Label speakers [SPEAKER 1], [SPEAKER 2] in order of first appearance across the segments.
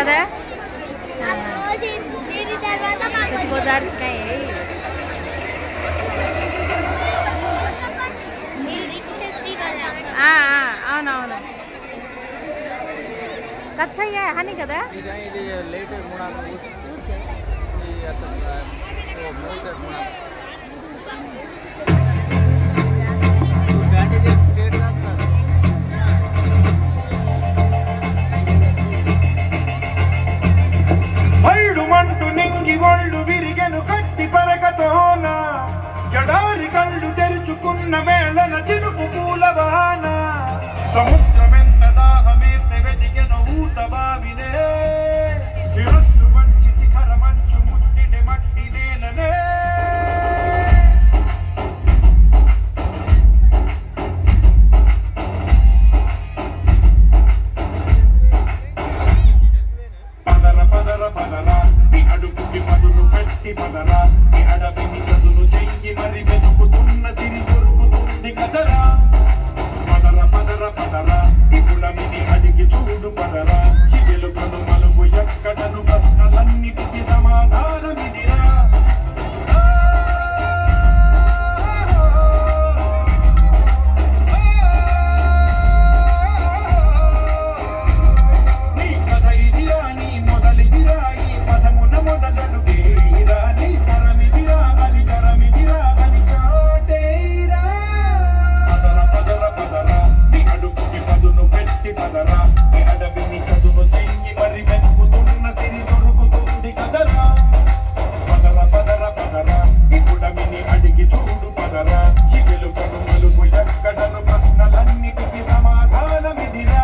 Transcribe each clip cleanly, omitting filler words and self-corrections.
[SPEAKER 1] కదా बाजार काय आहे అవునవును కచ్చయ్య హని కదా
[SPEAKER 2] ఇది లేట్
[SPEAKER 3] మంటు నింగి ఒళ్ళు విరిగెను కట్టి పరగతోన ఎడారి కళ్ళు తెరుచుకున్న వేళన చినుకు పూలవాన సముద్రమెంత దాహమేస్తే వెతికెను ఊట బావినే శిరస్సు వంచి శిఖర మంచు ముట్టిన మట్టి నేలనే పదరా నీ అడుగుకి పదును పెట్టి పదరా నీ అడవిని చదును చెయ్యి మరి వెతుకుతున్న సిరి దొరుకుతుంది కదరా పదరా ఇప్పుడమిని అడిగి చూడు పదరా చిగెలు కను మలుగు ఎక్కడను ప్రశ్నలన్నిటికీ సమాధానమిదిరా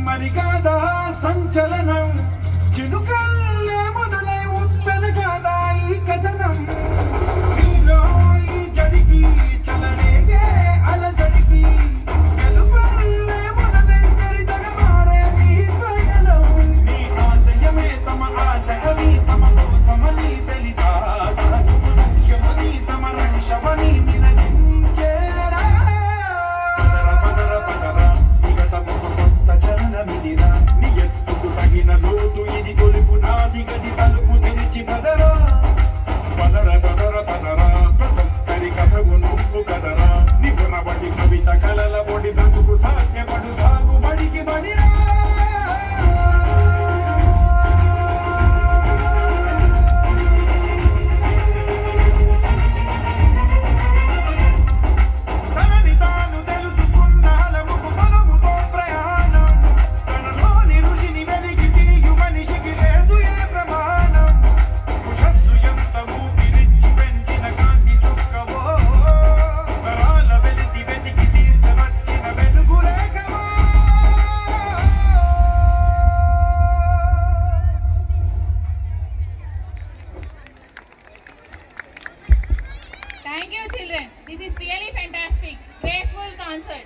[SPEAKER 3] మరి కాదా సంచలనం చిను
[SPEAKER 2] Thank you, children. This is really fantastic. Graceful concert.